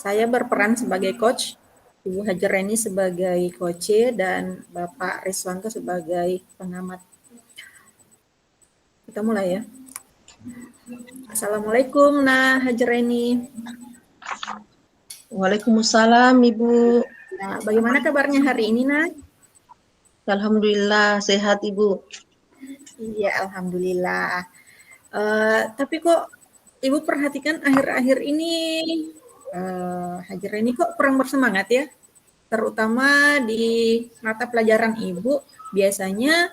Saya berperan sebagai coach, Ibu Hajareni sebagai coach dan Bapak Riswanto sebagai pengamat. Kita mulai ya. Assalamualaikum Nah Hajareni. Waalaikumsalam Ibu. Nah, bagaimana kabarnya hari ini Nah? Alhamdulillah sehat Ibu. Iya, alhamdulillah. Tapi kok Ibu perhatikan akhir-akhir ini Hajareni kok kurang bersemangat ya? Terutama di mata pelajaran Ibu, biasanya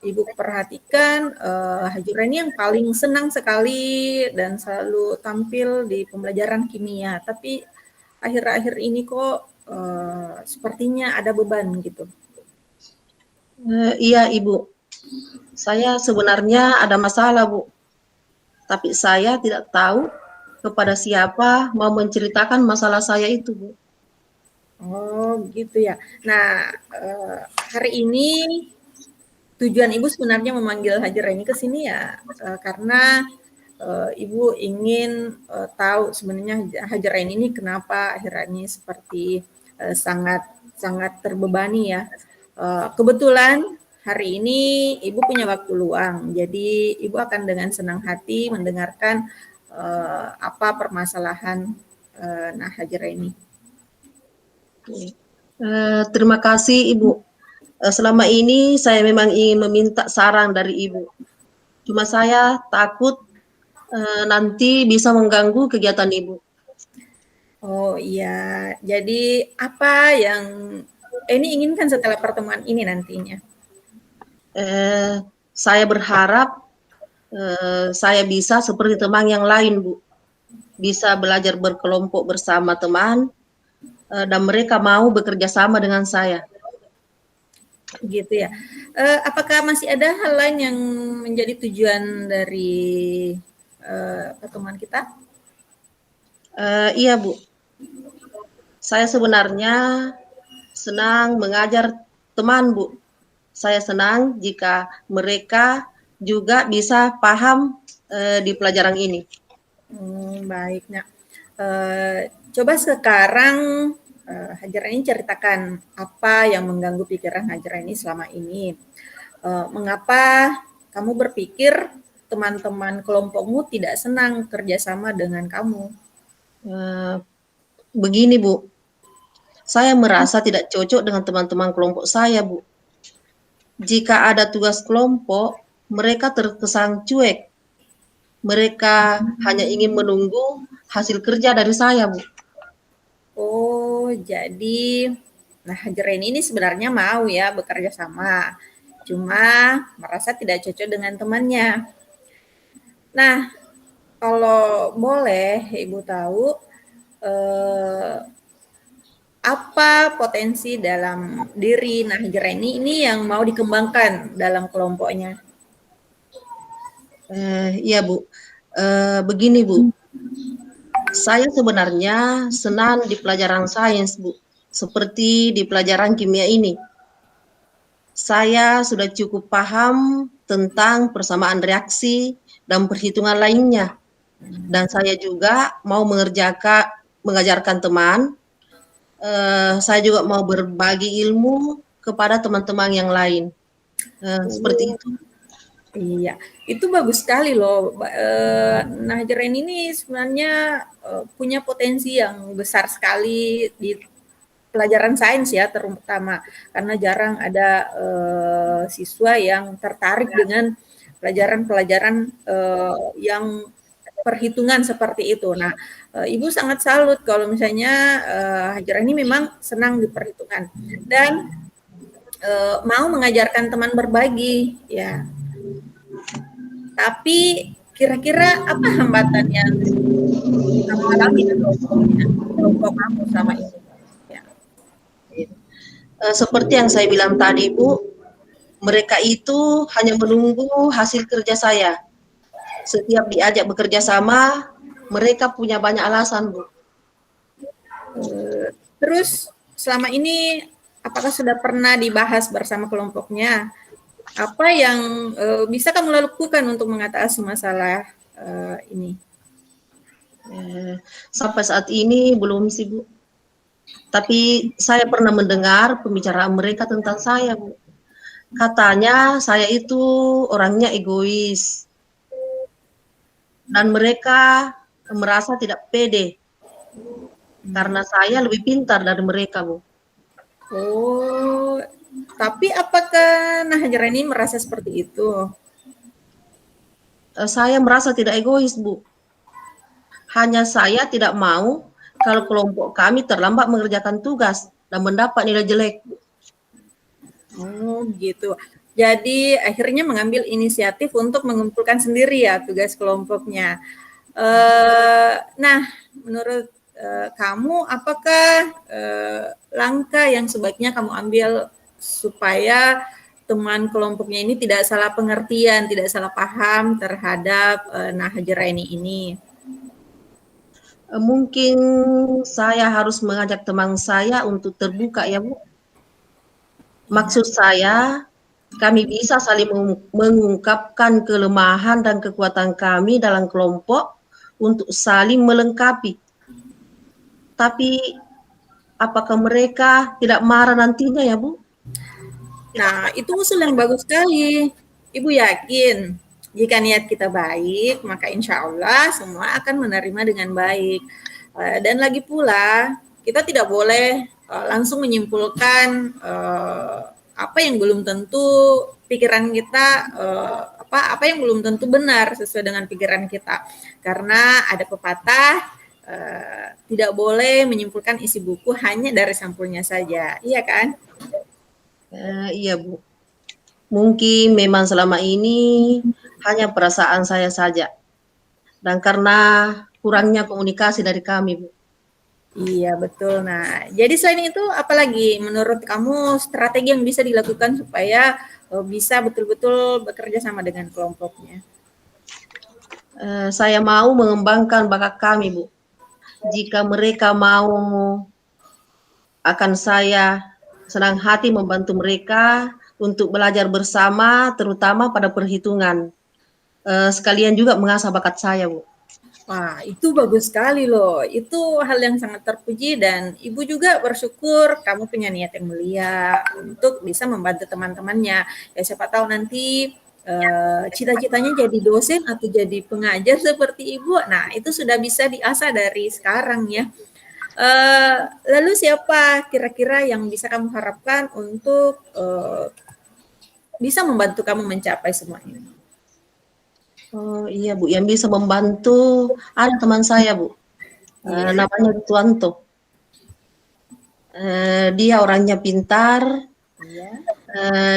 Ibu perhatikan Hajureni yang paling senang sekali dan selalu tampil di pembelajaran kimia. Tapi akhir-akhir ini kok sepertinya ada beban gitu. Iya Ibu, saya sebenarnya ada masalah Bu, tapi saya tidak tahu kepada siapa mau menceritakan masalah saya itu Bu. Oh gitu ya. Nah hari ini tujuan Ibu sebenarnya memanggil Hajureni ke sini ya karena Ibu ingin tahu sebenarnya Hajarain ini kenapa akhirnya seperti sangat sangat terbebani ya. Kebetulan hari ini Ibu punya waktu luang, jadi Ibu akan dengan senang hati mendengarkan apa permasalahan Nah Hajarain ini. Terima kasih Ibu. Selama ini saya memang ingin meminta saran dari Ibu. Cuma saya takut nanti bisa mengganggu kegiatan Ibu. Oh iya, jadi apa yang ini inginkan setelah pertemuan ini nantinya? Saya berharap saya bisa seperti teman yang lain Bu. Bisa belajar berkelompok bersama teman, dan mereka mau bekerja sama dengan saya. Gitu ya. Apakah masih ada hal lain yang menjadi tujuan dari pertemuan kita? Iya Bu, saya sebenarnya senang mengajar teman Bu. Saya senang jika mereka juga bisa paham di pelajaran ini. Baik. Nah, coba sekarang Hajara ini ceritakan apa yang mengganggu pikiran Hajara ini selama ini. Mengapa kamu berpikir teman-teman kelompokmu tidak senang kerjasama dengan kamu? Begini Bu, saya merasa tidak cocok dengan teman-teman kelompok saya Bu. Jika ada tugas kelompok, mereka terkesan cuek. Mereka hanya ingin menunggu hasil kerja dari saya Bu. Oh, jadi nah Hajarain ini sebenarnya mau ya bekerja sama, cuma merasa tidak cocok dengan temannya. Nah, kalau boleh Ibu tahu eh, apa potensi dalam diri Nah Hajarain ini yang mau dikembangkan dalam kelompoknya? Iya Bu, begini Bu, saya sebenarnya senang di pelajaran sains Bu, seperti di pelajaran kimia ini. Saya sudah cukup paham tentang persamaan reaksi dan perhitungan lainnya. Dan saya juga mau mengajarkan teman, saya juga mau berbagi ilmu kepada teman-teman yang lain. Seperti Oh, itu. iya, itu bagus sekali loh. Nah, Jeren ini sebenarnya punya potensi yang besar sekali di pelajaran sains ya, terutama karena jarang ada siswa yang tertarik dengan pelajaran-pelajaran yang perhitungan seperti itu. Nah, Ibu sangat salut kalau misalnya Hajara ini memang senang di perhitungan dan mau mengajarkan teman berbagi, ya. Tapi kira-kira apa hambatan yang kamu alami di kelompok kamu sama ini? Ya. Seperti yang saya bilang tadi, Bu, mereka itu hanya menunggu hasil kerja saya. Setiap diajak bekerja sama, mereka punya banyak alasan, Bu. Terus selama ini apakah sudah pernah dibahas bersama kelompoknya? Apa yang bisa kamu lakukan untuk mengatasi masalah ini? Sampai saat ini belum sih Bu. Tapi saya pernah mendengar pembicaraan mereka tentang saya Bu. Katanya saya itu orangnya egois dan mereka merasa tidak pede karena saya lebih pintar dari mereka Bu. Oh, tapi apakah Nahjareni merasa seperti itu? Saya merasa tidak egois Bu. Hanya saya tidak mau kalau kelompok kami terlambat mengerjakan tugas dan mendapat nilai jelek. Oh, gitu. Jadi akhirnya mengambil inisiatif untuk mengumpulkan sendiri ya tugas kelompoknya. Nah, menurut kamu, apakah langkah yang sebaiknya kamu ambil supaya teman kelompoknya ini tidak salah pengertian, tidak salah paham terhadap Nahjareni ini? Mungkin saya harus mengajak teman saya untuk terbuka ya Bu. Iya. Maksud saya, kami bisa saling mengungkapkan kelemahan dan kekuatan kami dalam kelompok untuk saling melengkapi. Tapi apakah mereka tidak marah nantinya ya Bu? Nah, itu usul yang bagus sekali. Ibu yakin jika niat kita baik, maka insya Allah semua akan menerima dengan baik. Dan lagi pula, kita tidak boleh langsung menyimpulkan apa yang belum tentu pikiran kita, apa yang belum tentu benar sesuai dengan pikiran kita. Karena ada pepatah, tidak boleh menyimpulkan isi buku hanya dari sampulnya saja. Iya kan? Iya Bu. Mungkin memang selama ini hanya perasaan saya saja. Dan karena kurangnya komunikasi dari kami Bu. Iya, betul. Nah, jadi selain itu apalagi menurut kamu strategi yang bisa dilakukan supaya bisa betul-betul bekerja sama dengan kelompoknya? Saya mau mengembangkan bakat kami Bu. Jika mereka mau, akan saya senang hati membantu mereka untuk belajar bersama, terutama pada perhitungan. Sekalian juga mengasah bakat saya, Bu. Wah, itu bagus sekali loh. Itu hal yang sangat terpuji dan Ibu juga bersyukur kamu punya niat yang mulia untuk bisa membantu teman-temannya. Ya siapa tahu nanti cita-citanya jadi dosen atau jadi pengajar seperti Ibu. Nah, itu sudah bisa diasah dari sekarang ya. Lalu siapa kira-kira yang bisa kamu harapkan untuk bisa membantu kamu mencapai semua ini? Oh iya Bu, yang bisa membantu ada teman saya Bu, Iya. namanya Tuanto. Dia orangnya pintar, Iya.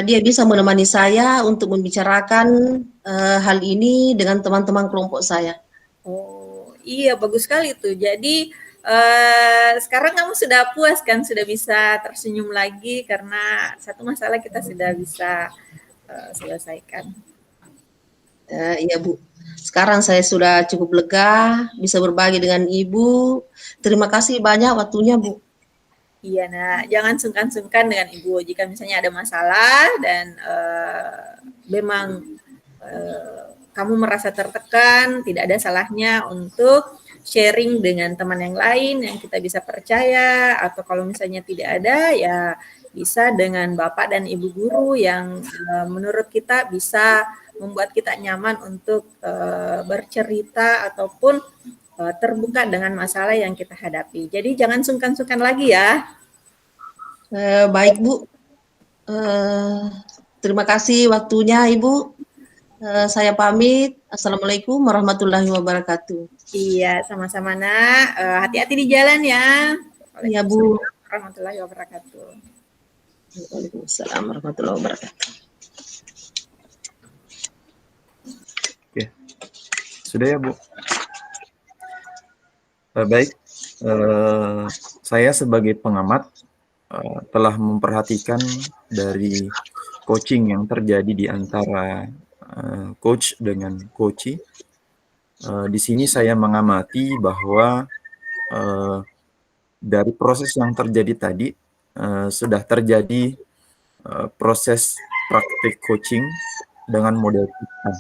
dia bisa menemani saya untuk membicarakan hal ini dengan teman-teman kelompok saya. Oh, iya bagus sekali tuh. Jadi sekarang kamu sudah puas kan, sudah bisa tersenyum lagi karena satu masalah kita sudah bisa selesaikan. Iya Bu, sekarang saya sudah cukup lega, bisa berbagi dengan Ibu. Terima kasih banyak waktunya Bu. Iya, nah jangan sungkan-sungkan dengan ibu jika misalnya ada masalah dan memang kamu merasa tertekan, tidak ada salahnya untuk sharing dengan teman yang lain yang kita bisa percaya, atau kalau misalnya tidak ada ya bisa dengan bapak dan ibu guru yang menurut kita bisa membuat kita nyaman untuk bercerita ataupun terbuka dengan masalah yang kita hadapi. Jadi jangan sungkan-sungkan lagi ya. Baik Bu, terima kasih waktunya Ibu. Saya pamit. Assalamualaikum warahmatullahi wabarakatuh. Iya, sama-sama nak. Hati-hati di jalan ya. Iya Bu. Waalaikumsalam warahmatullahi wabarakatuh. Waalaikumsalam warahmatullahi wabarakatuh. Oke, sudah ya Bu. Baik, saya sebagai pengamat telah memperhatikan dari coaching yang terjadi di antara coach dengan coachee. Di sini saya mengamati bahwa dari proses yang terjadi tadi sudah terjadi proses praktik coaching dengan model kita.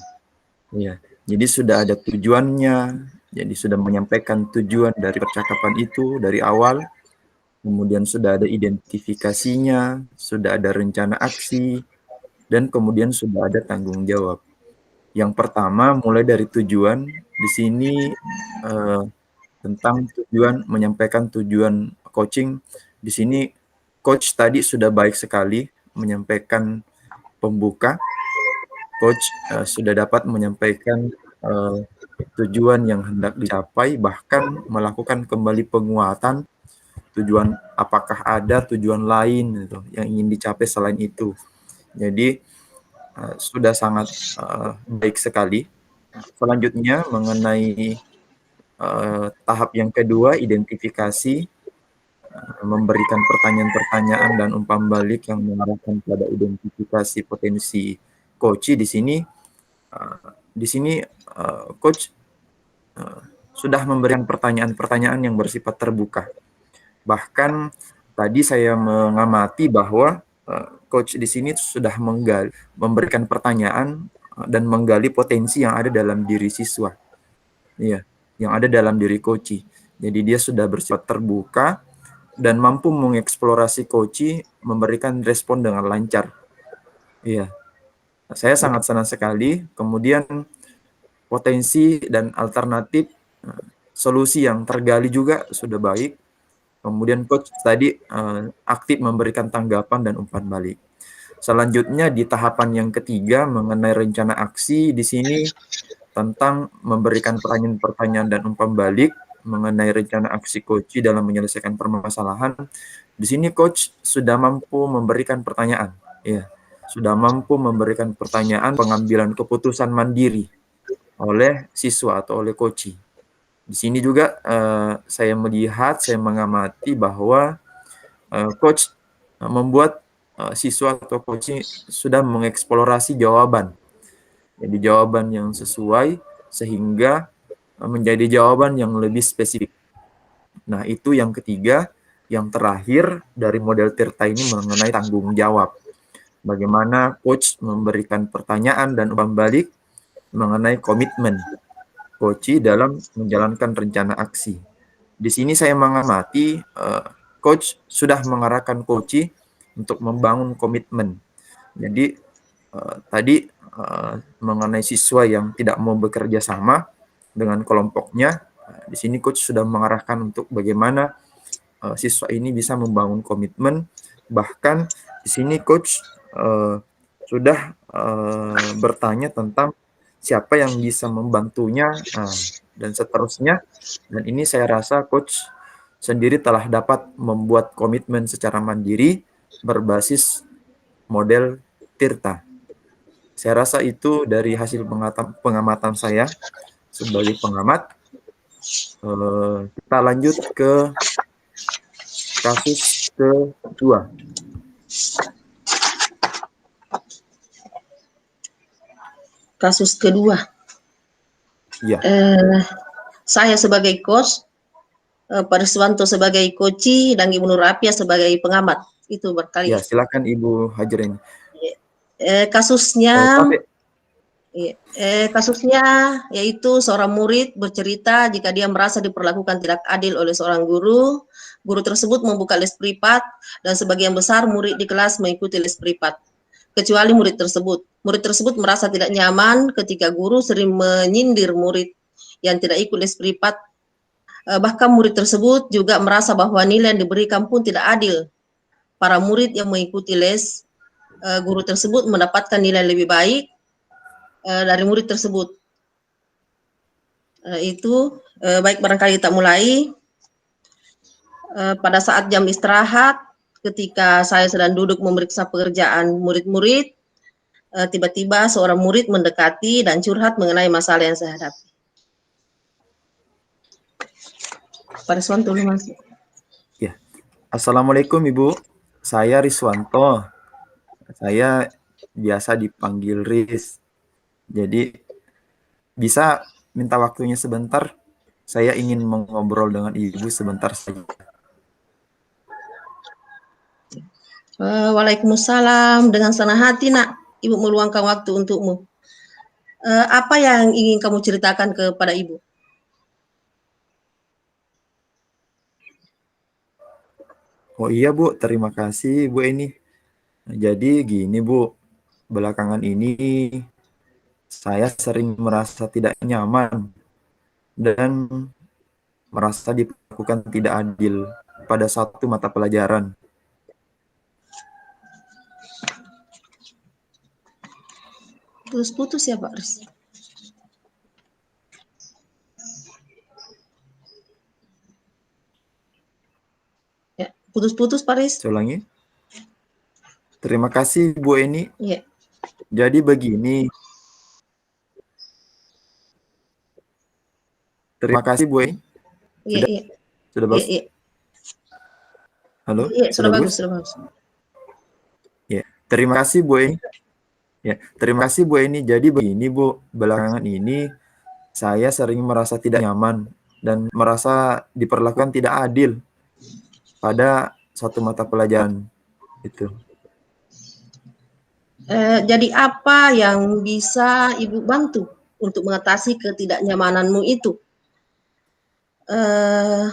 Ya, jadi sudah ada tujuannya, Jadi sudah menyampaikan tujuan dari percakapan itu dari awal, kemudian sudah ada identifikasinya, sudah ada rencana aksi, dan kemudian sudah ada tanggung jawab. Yang pertama mulai dari tujuan, di sini tentang tujuan, menyampaikan tujuan coaching. Di sini coach tadi sudah baik sekali menyampaikan pembuka. Coach sudah dapat menyampaikan tujuan yang hendak dicapai, bahkan melakukan kembali penguatan tujuan, apakah ada tujuan lain gitu, yang ingin dicapai selain itu. Jadi sudah sangat baik sekali. Selanjutnya mengenai tahap yang kedua, identifikasi, memberikan pertanyaan-pertanyaan dan umpan balik yang mengarahkan pada identifikasi potensi coach. Di sini coach sudah memberikan pertanyaan-pertanyaan yang bersifat terbuka. Bahkan tadi saya mengamati bahwa coach di sini sudah memberikan pertanyaan dan menggali potensi yang ada dalam diri siswa. Iya, yang ada dalam diri coach. Jadi dia sudah bersifat terbuka dan mampu mengeksplorasi coach, memberikan respon dengan lancar. Iya. Saya sangat senang sekali. Kemudian potensi dan alternatif solusi yang tergali juga sudah baik. Kemudian coach tadi aktif memberikan tanggapan dan umpan balik. Selanjutnya di tahapan yang ketiga mengenai rencana aksi, di sini tentang memberikan pertanyaan-pertanyaan dan umpan balik mengenai rencana aksi coach dalam menyelesaikan permasalahan. Di sini coach sudah mampu memberikan pertanyaan, ya, sudah mampu memberikan pertanyaan pengambilan keputusan mandiri oleh siswa atau oleh coach. Di sini juga saya melihat, saya mengamati bahwa coach membuat siswa atau coach sudah mengeksplorasi jawaban. Jadi jawaban yang sesuai sehingga menjadi jawaban yang lebih spesifik. Nah, itu yang ketiga. Yang terakhir dari model Tirta ini mengenai tanggung jawab. Bagaimana coach memberikan pertanyaan dan umpan balik mengenai komitmen coach dalam menjalankan rencana aksi. Di sini saya mengamati coach sudah mengarahkan coach untuk membangun komitmen. Jadi tadi mengenai siswa yang tidak mau bekerja sama dengan kelompoknya, di sini coach sudah mengarahkan untuk bagaimana siswa ini bisa membangun komitmen. Bahkan di sini coach sudah bertanya tentang siapa yang bisa membantunya dan seterusnya. Dan ini saya rasa coach sendiri telah dapat membuat komitmen secara mandiri berbasis model Tirta. Saya rasa itu dari hasil pengamatan saya sebagai pengamat. Kita lanjut ke kasus kedua. Kasus kedua. Ya. Saya sebagai coach, Pak Riswanto sebagai coach, dan Ibu Nur Apia sebagai pengamat. Itu berkali. Ya, silakan Ibu Hajrin. Kasusnya yaitu seorang murid bercerita jika dia merasa diperlakukan tidak adil oleh seorang guru. Guru tersebut membuka les privat dan sebagian besar murid di kelas mengikuti les privat, kecuali murid tersebut. Murid tersebut merasa tidak nyaman ketika guru sering menyindir murid yang tidak ikut les privat. Bahkan murid tersebut juga merasa bahwa nilai yang diberikan pun tidak adil. Para murid yang mengikuti les, guru tersebut mendapatkan nilai lebih baik dari murid tersebut. Baik, barangkali kita mulai. Pada saat jam istirahat, ketika saya sedang duduk memeriksa pekerjaan murid-murid, tiba-tiba seorang murid mendekati dan curhat mengenai masalah yang saya hadapi. Pak Riswanto, Mas. Ya. Assalamualaikum Ibu, saya Riswanto. Saya biasa dipanggil Riz. Jadi bisa minta waktunya sebentar? Saya ingin mengobrol dengan Ibu sebentar saja. Waalaikumsalam, dengan senang hati nak, Ibu meluangkan waktu untukmu. Apa yang ingin kamu ceritakan kepada Ibu? Oh iya Bu, terima kasih Bu ini. Jadi gini Bu, belakangan ini saya sering merasa tidak nyaman dan merasa diperlakukan tidak adil pada satu mata pelajaran. Putus-putus ya Pak Riz. Ya, putus-putus Pak Riz. Saya ulangi. Terima kasih Bu Eni. Iya. Jadi begini. Terima kasih Bu Eni. Iya, Sudah iya. sudah Iya, bagus. iya. Halo, Iya, sudah sudah bagus, bagus? sudah bagus. Ya, terima kasih Bu Eni. Ya, terima kasih Bu Eni. Jadi begini Bu, belakangan ini saya sering merasa tidak nyaman dan merasa diperlakukan tidak adil pada satu mata pelajaran itu. Jadi apa yang bisa Ibu bantu untuk mengatasi ketidaknyamananmu itu? Eh,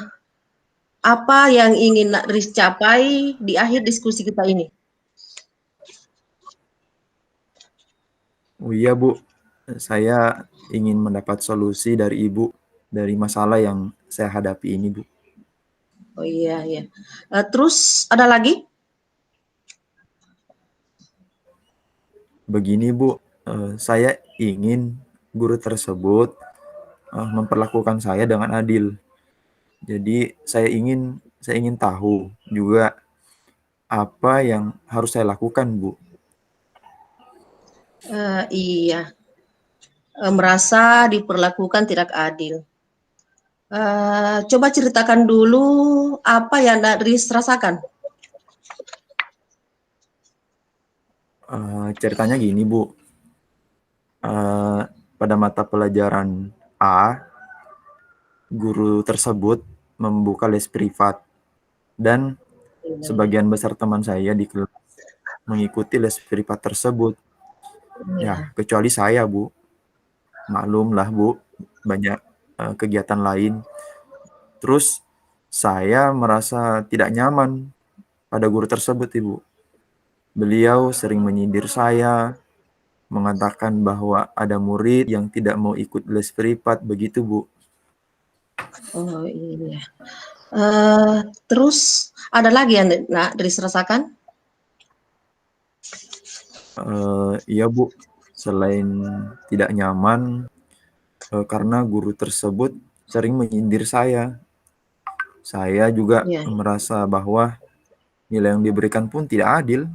Apa yang ingin Nak Riz capai di akhir diskusi kita ini? Oh iya Bu, saya ingin mendapat solusi dari Ibu dari masalah yang saya hadapi ini Bu. Oh iya, iya. Terus ada lagi? Begini Bu, saya ingin guru tersebut memperlakukan saya dengan adil. Jadi saya ingin tahu juga apa yang harus saya lakukan Bu. Iya, merasa diperlakukan tidak adil. Coba ceritakan dulu apa yang Nak Riz rasakan. Ceritanya gini Bu, pada mata pelajaran A, guru tersebut membuka les privat dan sebagian besar teman saya di kelas mengikuti les privat tersebut. Ya, kecuali saya Bu. Maklum lah Bu, banyak kegiatan lain. Terus saya merasa tidak nyaman pada guru tersebut Ibu. Beliau sering menyindir saya, mengatakan bahwa ada murid yang tidak mau ikut les privat, begitu Bu. Oh iya. Terus ada lagi yang Nak Riz rasakan? Iya Bu, selain tidak nyaman karena guru tersebut sering menyindir saya juga Iya. merasa bahwa nilai yang diberikan pun tidak adil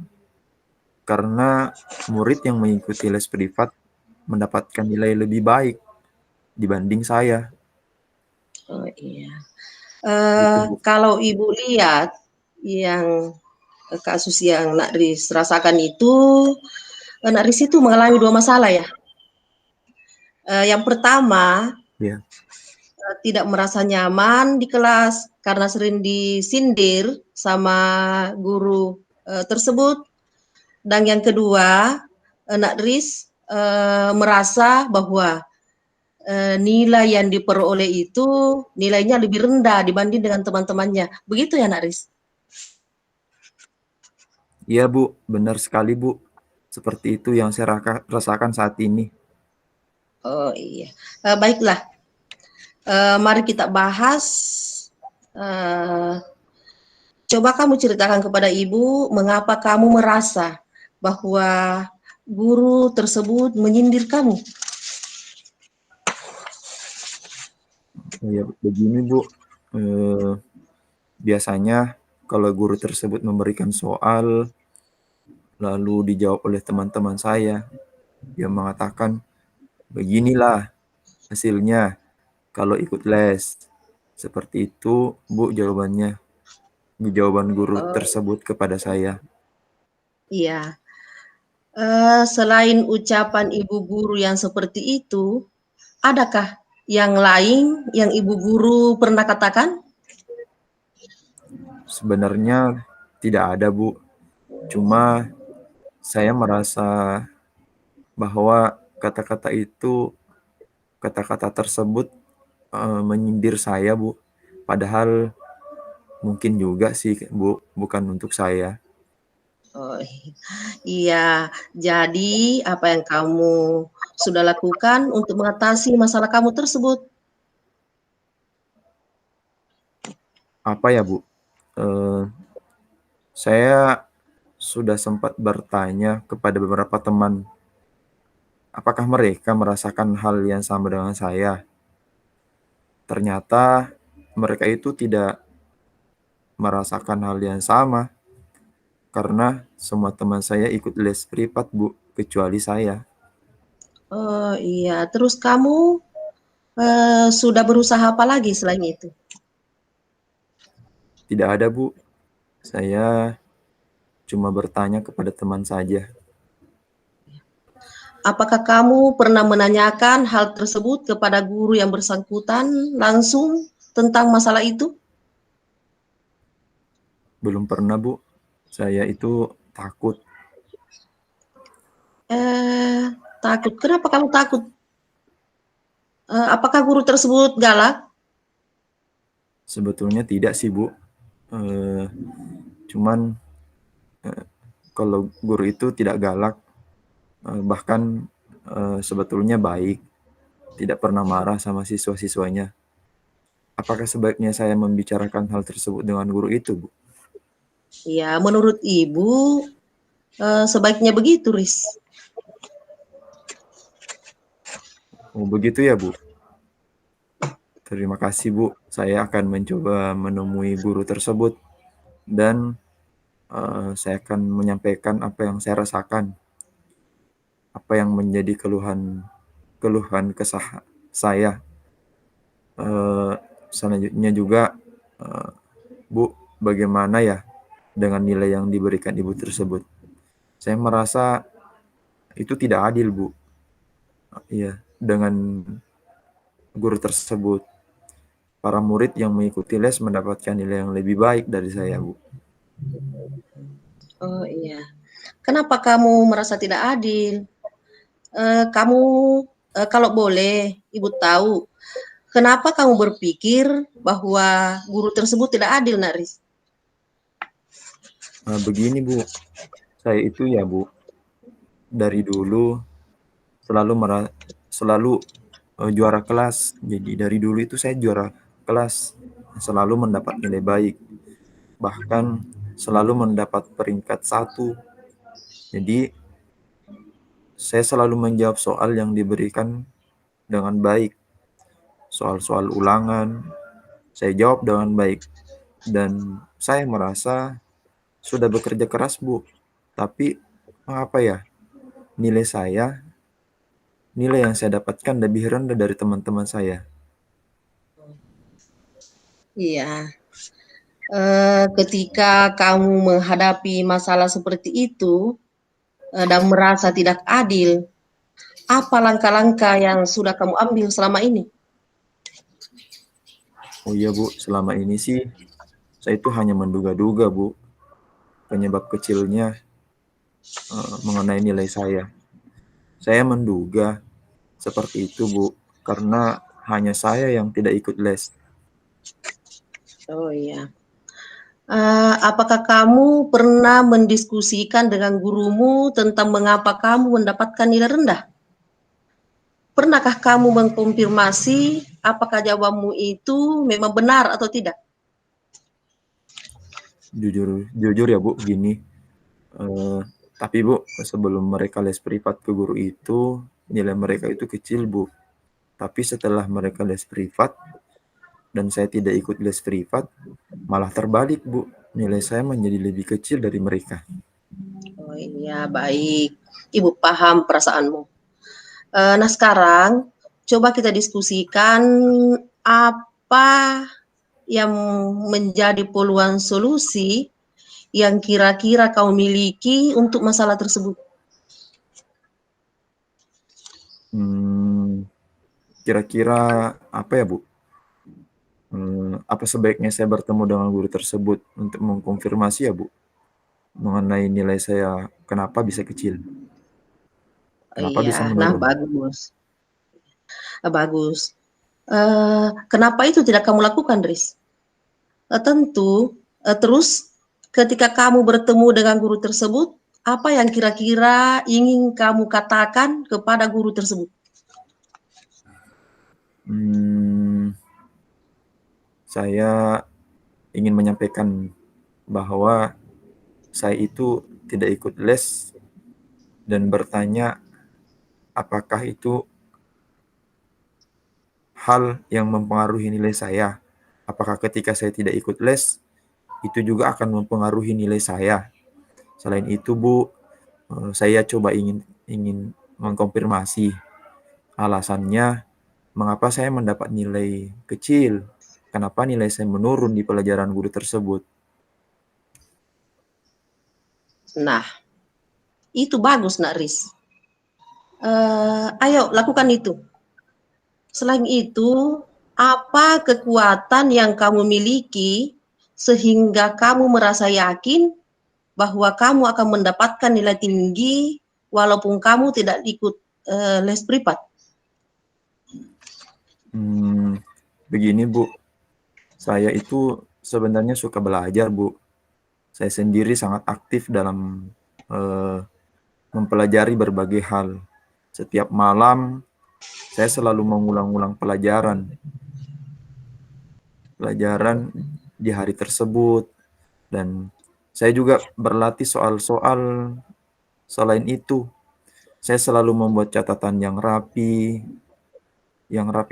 karena murid yang mengikuti les privat mendapatkan nilai lebih baik dibanding saya. Oh iya. Gitu Bu. Kalau Ibu lihat yang kasus yang Nak Riz rasakan itu, Nak Riz itu mengalami dua masalah ya. Yang pertama, Ya. tidak merasa nyaman di kelas karena sering disindir sama guru tersebut. Dan yang kedua, Nak Riz merasa bahwa nilai yang diperoleh itu nilainya lebih rendah dibanding dengan teman-temannya. Begitu ya, Nak Riz? Iya Bu, benar sekali Bu. Seperti itu yang saya rasakan saat ini. Oh iya, baiklah. Mari kita bahas. Coba kamu ceritakan kepada Ibu mengapa kamu merasa bahwa guru tersebut menyindir kamu. Ya, begini Bu, biasanya kalau guru tersebut memberikan soal, lalu dijawab oleh teman-teman saya, dia mengatakan, beginilah hasilnya kalau ikut les. Seperti itu Bu jawabannya, jawaban guru tersebut kepada saya. Iya. Selain ucapan ibu guru yang seperti itu, adakah yang lain yang ibu guru pernah katakan? Sebenarnya tidak ada Bu, cuma saya merasa bahwa kata-kata tersebut menyindir saya Bu. Padahal mungkin juga sih, Bu, bukan untuk saya. Oh, iya. Jadi apa yang kamu sudah lakukan untuk mengatasi masalah kamu tersebut? Apa ya, Bu? Eh, saya sudah sempat bertanya kepada beberapa teman, apakah mereka merasakan hal yang sama dengan saya. Ternyata mereka itu tidak merasakan hal yang sama, karena semua teman saya ikut les privat, Bu, kecuali saya. Oh, iya. Terus kamu, sudah berusaha apa lagi selain itu? Tidak ada, Bu. Saya cuma bertanya kepada teman saja. Apakah kamu pernah menanyakan hal tersebut kepada guru yang bersangkutan langsung tentang masalah itu? Belum pernah, Bu. Saya itu takut. Eh, Takut. Kenapa kamu takut? Apakah guru tersebut galak? Sebetulnya tidak sih, Bu. Eh, Cuman kalau guru itu tidak galak, bahkan sebetulnya baik, tidak pernah marah sama siswa-siswanya. Apakah sebaiknya saya membicarakan hal tersebut dengan guru itu, Bu? Ya, menurut ibu sebaiknya begitu, Riz. Oh, begitu ya, Bu. Terima kasih, Bu. Saya akan mencoba menemui guru tersebut dan saya akan menyampaikan apa yang saya rasakan, apa yang menjadi keluhan keluhan kesah saya. Eh, Selanjutnya juga, eh, Bu, bagaimana ya dengan nilai yang diberikan ibu tersebut? Saya merasa itu tidak adil, Bu. Iya, dengan guru tersebut. Para murid yang mengikuti les mendapatkan nilai yang lebih baik dari saya, Bu. Oh iya. Kenapa kamu merasa tidak adil? Kamu kalau boleh ibu tahu, kenapa kamu berpikir bahwa guru tersebut tidak adil, Nak Riz? Begini, Bu, saya itu ya, Bu, dari dulu selalu selalu juara kelas. Jadi dari dulu itu saya juara kelas, selalu mendapat nilai baik, bahkan selalu mendapat peringkat 1. Jadi saya selalu menjawab soal yang diberikan dengan baik. Soal-soal ulangan, saya jawab dengan baik. Dan saya merasa sudah bekerja keras, Bu. Tapi apa ya, nilai saya, nilai yang saya dapatkan lebih rendah dari teman-teman saya. Iya. Ketika kamu menghadapi masalah seperti itu dan merasa tidak adil, apa langkah-langkah yang sudah kamu ambil selama ini? Oh iya, Bu, selama ini sih saya itu hanya menduga-duga, Bu, penyebab kecilnya mengenai nilai saya. Saya menduga seperti itu, Bu, karena hanya saya yang tidak ikut les. Oh iya. Apakah kamu pernah mendiskusikan dengan gurumu tentang mengapa kamu mendapatkan nilai rendah? Pernahkah kamu mengkonfirmasi apakah jawabanmu itu memang benar atau tidak? Jujur ya, Bu, gini. Tapi, Bu, sebelum mereka les privat ke guru itu, nilai mereka itu kecil, Bu. Tapi setelah mereka les privat dan saya tidak ikut les privat, malah terbalik, Bu. Nilai saya menjadi lebih kecil dari mereka. Oh iya, baik. Ibu paham perasaanmu. Nah sekarang coba kita diskusikan apa yang menjadi peluang solusi yang kira-kira kau miliki untuk masalah tersebut. Kira-kira apa ya, Bu? Apa sebaiknya saya bertemu dengan guru tersebut untuk mengkonfirmasi ya, Bu? Mengenai nilai saya kenapa bisa kecil? Kenapa bisa Iya, nah menurun? bagus. Bagus. Kenapa itu tidak kamu lakukan, Riz? Tentu, terus ketika kamu bertemu dengan guru tersebut, apa yang kira-kira ingin kamu katakan kepada guru tersebut? Saya ingin menyampaikan bahwa saya itu tidak ikut les dan bertanya apakah itu hal yang mempengaruhi nilai saya. Apakah ketika saya tidak ikut les, itu juga akan mempengaruhi nilai saya. Selain itu, Bu, saya coba ingin mengkonfirmasi alasannya mengapa saya mendapat nilai kecil, kenapa nilai saya menurun di pelajaran guru tersebut. Nah, itu bagus, Nak Riz. Ayo lakukan itu. Selain itu, apa kekuatan yang kamu miliki sehingga kamu merasa yakin bahwa kamu akan mendapatkan nilai tinggi walaupun kamu tidak ikut les privat? Begini, Bu, saya itu sebenarnya suka belajar, Bu. Saya sendiri sangat aktif dalam mempelajari berbagai hal. Setiap malam, saya selalu mengulang-ulang pelajaran di hari tersebut. Dan saya juga berlatih soal-soal. Selain itu, saya selalu membuat catatan yang rapi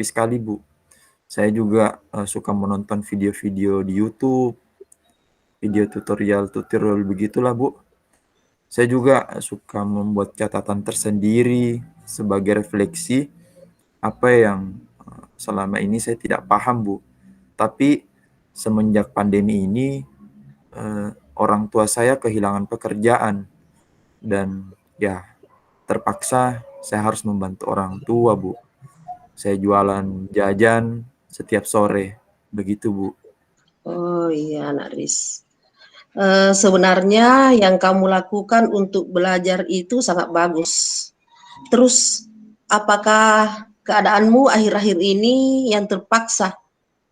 sekali, Bu. Saya juga suka menonton video-video di YouTube, video tutorial begitulah, Bu. Saya juga suka membuat catatan tersendiri sebagai refleksi apa yang selama ini saya tidak paham, Bu. Tapi semenjak pandemi ini, orang tua saya kehilangan pekerjaan dan ya terpaksa saya harus membantu orang tua, Bu. Saya jualan jajan setiap sore, begitu, Bu. Oh iya, Nak Riz. Sebenarnya yang kamu lakukan untuk belajar itu sangat bagus. Terus, apakah keadaanmu akhir-akhir ini yang terpaksa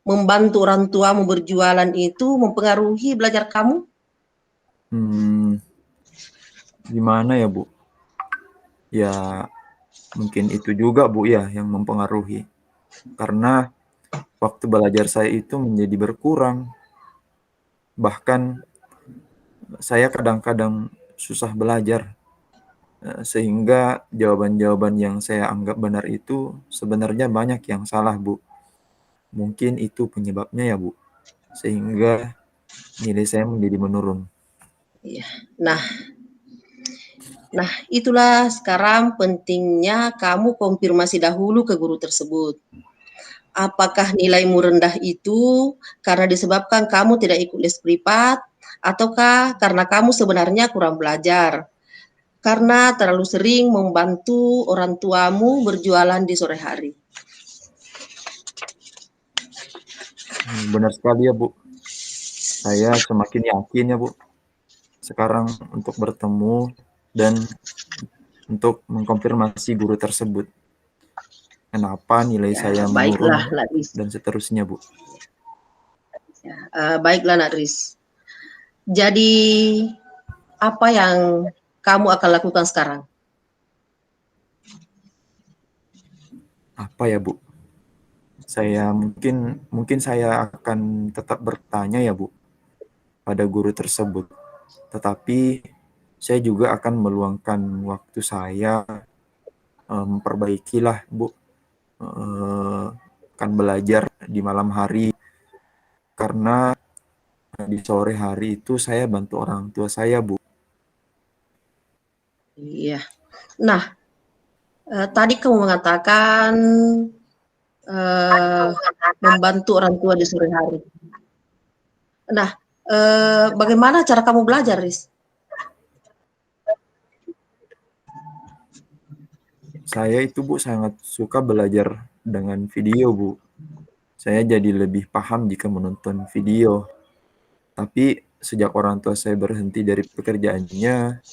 membantu orang tuamu berjualan itu mempengaruhi belajar kamu? Gimana ya, Bu? Ya, mungkin itu juga, Bu, ya, yang mempengaruhi. Karena waktu belajar saya itu menjadi berkurang. Bahkan saya kadang-kadang susah belajar. Sehingga jawaban-jawaban yang saya anggap benar itu sebenarnya banyak yang salah, Bu. Mungkin itu penyebabnya ya, Bu. Sehingga nilai saya menjadi menurun. Iya. Nah, itulah sekarang pentingnya kamu konfirmasi dahulu ke guru tersebut. Apakah nilaimu rendah itu karena disebabkan kamu tidak ikut les privat, ataukah karena kamu sebenarnya kurang belajar? Karena terlalu sering membantu orang tuamu berjualan di sore hari. Benar sekali ya, Bu. Saya semakin yakin ya, Bu. Sekarang untuk bertemu dan untuk mengkonfirmasi guru tersebut. Kenapa nilai saya menurun Baiklah, Nak Riz. dan seterusnya, Bu. Baiklah, Nak Riz. Jadi, apa yang kamu akan lakukan sekarang? Apa ya, Bu? Saya mungkin saya akan tetap bertanya ya, Bu, pada guru tersebut. Tetapi saya juga akan meluangkan waktu saya memperbaikilah, Bu. Akan belajar di malam hari karena di sore hari itu saya bantu orang tua saya, Bu. Iya. Nah, tadi kamu mengatakan membantu orang tua di sore hari. Nah, bagaimana cara kamu belajar, Riz? Saya itu, Bu, sangat suka belajar dengan video, Bu. Saya jadi lebih paham jika menonton video. Tapi sejak orang tua saya berhenti dari pekerjaannya,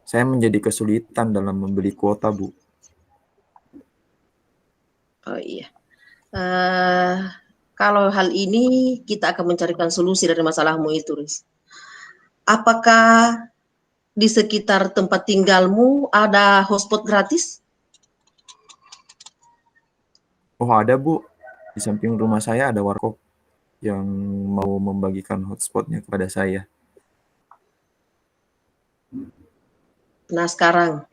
saya menjadi kesulitan dalam membeli kuota, Bu. Oh iya. Kalau hal ini kita akan mencarikan solusi dari masalahmu itu, Riz. Apakah di sekitar tempat tinggalmu ada hotspot gratis? Oh ada Bu, di samping rumah saya ada warkop yang mau membagikan hotspotnya kepada saya. Nah sekarang,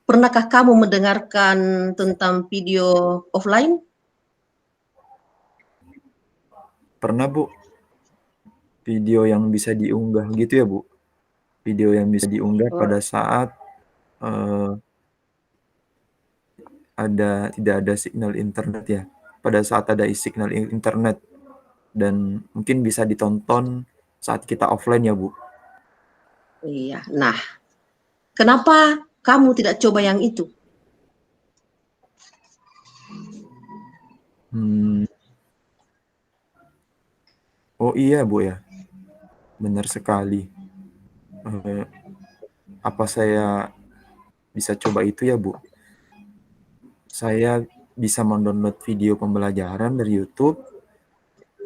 pernahkah kamu mendengarkan tentang video offline? Pernah Bu, video yang bisa diunggah gitu ya Bu? Video yang bisa diunggah pada saat tidak ada signal internet ya. Pada saat ada signal internet dan mungkin bisa ditonton saat kita offline ya Bu. Iya. Nah, kenapa kamu tidak coba yang itu? Oh iya Bu ya, benar sekali. Apa saya bisa coba itu ya Bu? Saya bisa mendownload video pembelajaran dari YouTube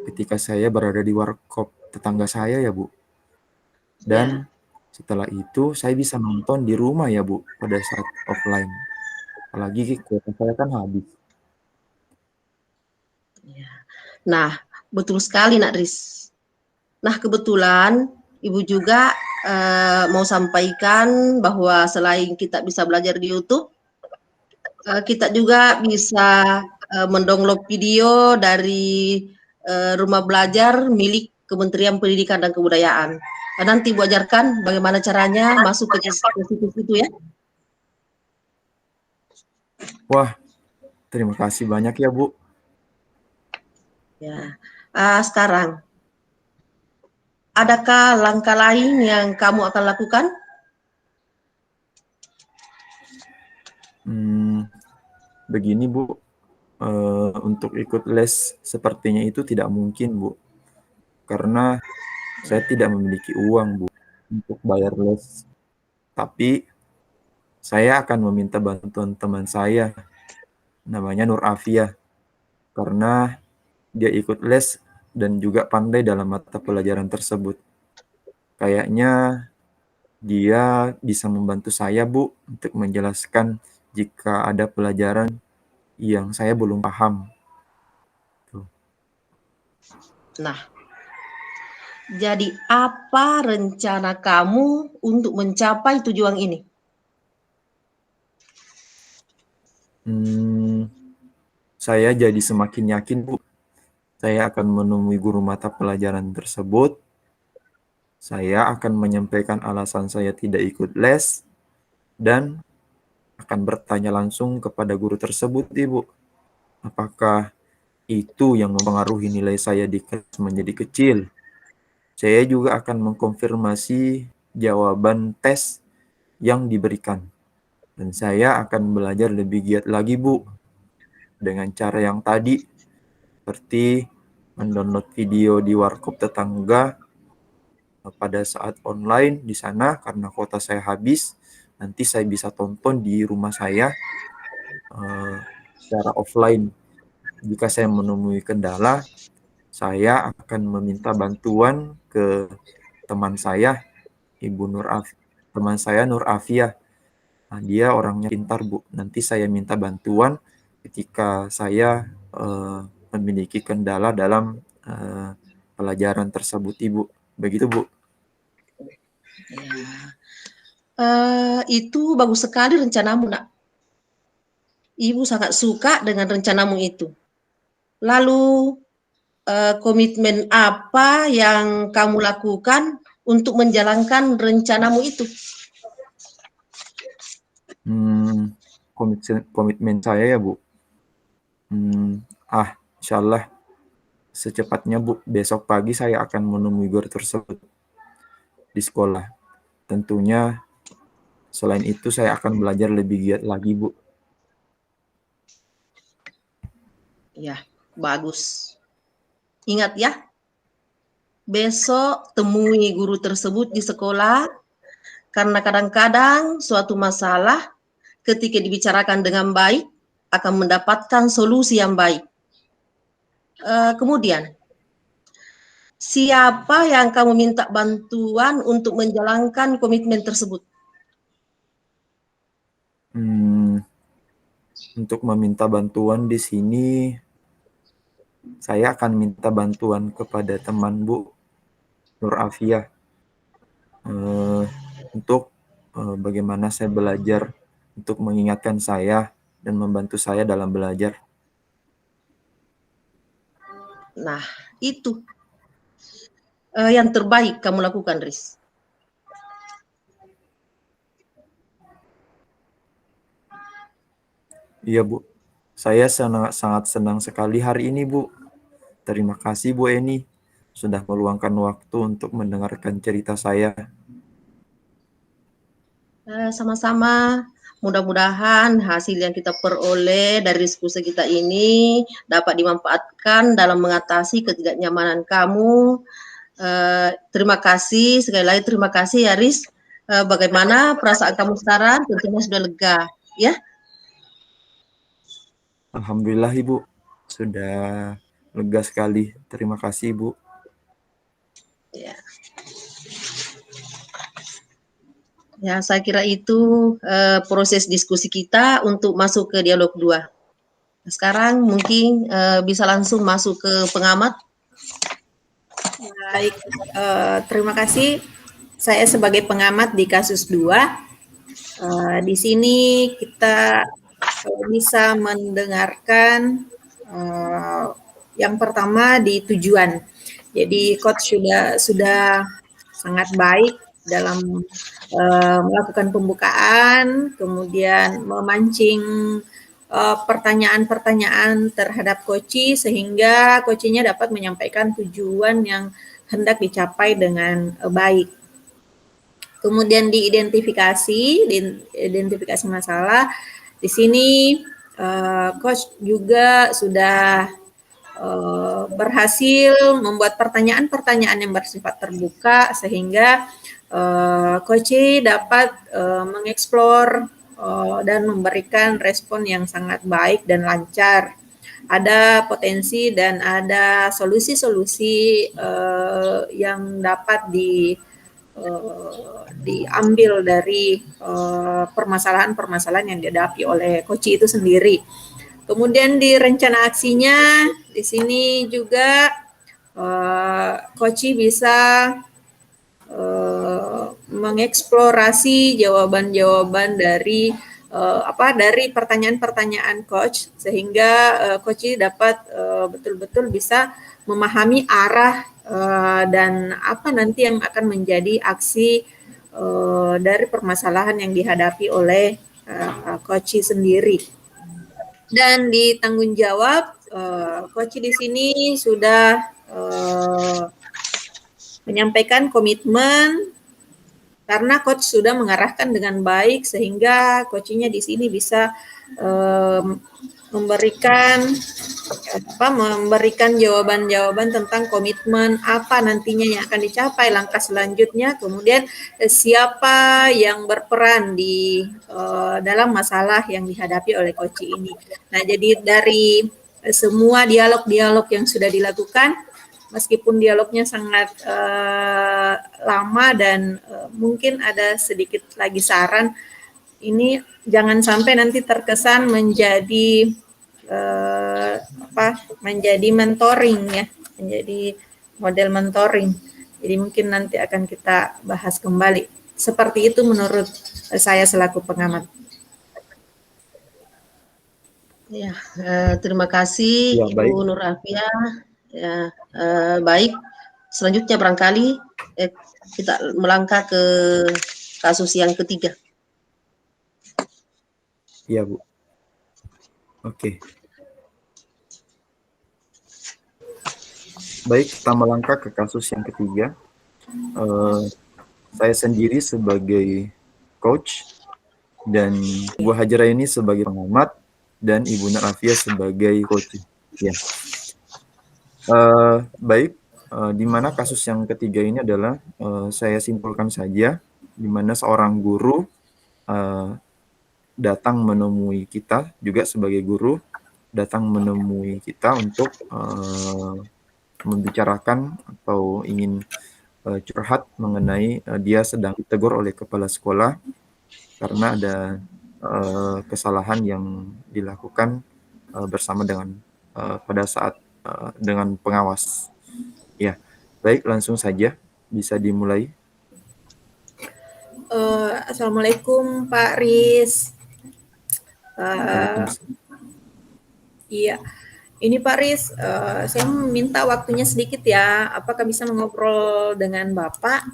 ketika saya berada di warkop tetangga saya ya Bu. Dan setelah itu saya bisa nonton di rumah ya Bu pada saat offline. Apalagi kuota saya kan habis. Nah, betul sekali Nak Riz. Nah, kebetulan Ibu juga mau sampaikan bahwa selain kita bisa belajar di YouTube, kita juga bisa mendownload video dari rumah belajar milik Kementerian Pendidikan dan Kebudayaan. Nanti Bu ajarkan bagaimana caranya masuk ke situs itu ya. Wah, terima kasih banyak ya Bu. Ya, sekarang adakah langkah lain yang kamu akan lakukan? Begini Bu, untuk ikut les sepertinya itu tidak mungkin Bu, karena saya tidak memiliki uang Bu untuk bayar les. Tapi saya akan meminta bantuan teman saya, namanya Nur Afia, karena dia ikut les dan juga pandai dalam mata pelajaran tersebut. Kayaknya dia bisa membantu saya Bu untuk menjelaskan jika ada pelajaran yang saya belum paham. Nah, jadi apa rencana kamu untuk mencapai tujuan ini? Saya jadi semakin yakin Bu, saya akan menemui guru mata pelajaran tersebut. Saya akan menyampaikan alasan saya tidak ikut les dan akan bertanya langsung kepada guru tersebut, Ibu. Apakah itu yang mempengaruhi nilai saya di kelas menjadi kecil? Saya juga akan mengkonfirmasi jawaban tes yang diberikan. Dan saya akan belajar lebih giat lagi, Bu. Dengan cara yang tadi, seperti mendownload video di warkop tetangga pada saat online di sana karena kuota saya habis. Nanti saya bisa tonton di rumah saya secara offline. Jika saya menemui kendala, saya akan meminta bantuan ke teman saya, teman saya Nur Afia. Nah, dia orangnya pintar Bu. Nanti saya minta bantuan ketika saya memiliki kendala dalam pelajaran tersebut, Ibu. Begitu Bu. Itu bagus sekali rencanamu, Nak. Ibu sangat suka dengan rencanamu itu. Lalu komitmen apa yang kamu lakukan untuk menjalankan rencanamu itu? Komitmen saya ya Bu. Insya Allah secepatnya Bu, besok pagi saya akan menemui guru tersebut di sekolah. Tentunya selain itu saya akan belajar lebih giat lagi Bu. Ya, bagus. Ingat ya, besok temui guru tersebut di sekolah, karena kadang-kadang suatu masalah ketika dibicarakan dengan baik akan mendapatkan solusi yang baik. Kemudian, siapa yang kamu minta bantuan untuk menjalankan komitmen tersebut? Untuk meminta bantuan di sini, saya akan minta bantuan kepada teman Bu Nur Afia untuk bagaimana saya belajar, untuk mengingatkan saya dan membantu saya dalam belajar. Nah, itu yang terbaik kamu lakukan, Riz. Iya Bu, saya sangat senang sekali hari ini Bu. Terima kasih Bu Eni sudah meluangkan waktu untuk mendengarkan cerita saya. Sama-sama. Mudah-mudahan hasil yang kita peroleh dari diskusi kita ini dapat dimanfaatkan dalam mengatasi ketidaknyamanan kamu. Terima kasih, sekali lagi terima kasih ya Riz. Bagaimana perasaan kamu sekarang? Tentunya sudah lega, ya? Alhamdulillah Ibu, sudah lega sekali. Terima kasih Ibu. Ya. Ya, saya kira itu proses diskusi kita untuk masuk ke dialog 2. Sekarang mungkin bisa langsung masuk ke pengamat. Baik, terima kasih. Saya sebagai pengamat di kasus 2, di sini kita bisa mendengarkan yang pertama di tujuan. Jadi coach sudah sangat baik dalam melakukan pembukaan, kemudian memancing pertanyaan-pertanyaan terhadap coachi sehingga coachinya dapat menyampaikan tujuan yang hendak dicapai dengan baik. Kemudian diidentifikasi masalah. Di sini coach juga sudah berhasil membuat pertanyaan-pertanyaan yang bersifat terbuka sehingga coach dapat mengeksplor dan memberikan respon yang sangat baik dan lancar. Ada potensi dan ada solusi-solusi yang dapat diambil dari permasalahan-permasalahan yang dihadapi oleh coach itu sendiri. Kemudian di rencana aksinya di sini juga coach bisa mengeksplorasi jawaban-jawaban dari dari pertanyaan-pertanyaan coach sehingga coach dapat betul-betul bisa memahami arah dan apa nanti yang akan menjadi aksi dari permasalahan yang dihadapi oleh coach sendiri. Dan di tanggung jawab coach di sini sudah menyampaikan komitmen karena coach sudah mengarahkan dengan baik sehingga coachnya di sini bisa memberikan jawaban-jawaban tentang komitmen apa nantinya yang akan dicapai, langkah selanjutnya, kemudian siapa yang berperan di dalam masalah yang dihadapi oleh coach ini. Nah, jadi dari semua dialog-dialog yang sudah dilakukan, meskipun dialognya sangat lama dan mungkin ada sedikit lagi saran, ini jangan sampai nanti terkesan menjadi menjadi mentoring ya, menjadi model mentoring. Jadi mungkin nanti akan kita bahas kembali. Seperti itu menurut saya selaku pengamat. Ya, terima kasih Ya, Ibu baik. Nur Afia. Ya, baik. Selanjutnya barangkali kita melangkah ke kasus yang ketiga. Iya Bu. Oke. Baik, kita melangkah ke kasus yang ketiga. Saya sendiri sebagai coach dan Ibu Hajra ini sebagai pengamat dan Ibu Nur Afia sebagai coach. Ya. Baik, di mana kasus yang ketiga ini adalah saya simpulkan saja, di mana seorang guru datang menemui kita juga sebagai guru datang menemui kita untuk membicarakan atau ingin curhat mengenai dia sedang ditegur oleh kepala sekolah karena ada kesalahan yang dilakukan bersama dengan pada saat dengan pengawas. Ya, baik, langsung saja bisa dimulai. Assalamualaikum Pak Riz. Waalaikumsalam. Iya, ini Pak Riz, saya minta waktunya sedikit ya. Apakah bisa mengobrol dengan Bapak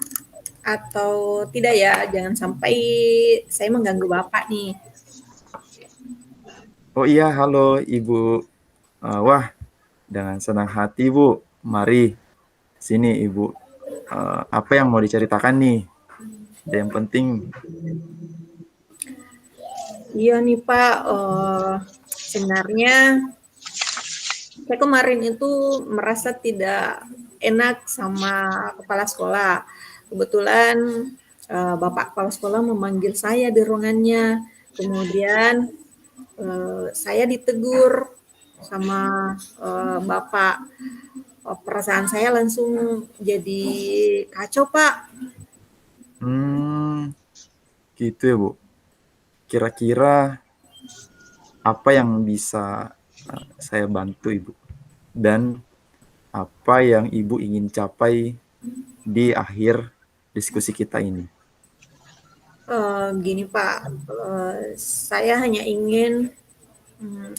atau tidak ya? Jangan sampai saya mengganggu Bapak nih. Oh iya, halo Ibu. Wah, dengan senang hati Bu. Mari, sini Ibu. Apa yang mau diceritakan nih? Ada yang penting. Iya nih Pak, sebenarnya saya kemarin itu merasa tidak enak sama kepala sekolah. Kebetulan Bapak kepala sekolah memanggil saya di ruangannya. Kemudian saya ditegur sama Bapak. Perasaan saya langsung jadi kacau, Pak. Gitu ya Bu. Kira-kira apa yang bisa saya bantu Ibu? Dan apa yang Ibu ingin capai di akhir diskusi kita ini? Gini Pak, saya hanya ingin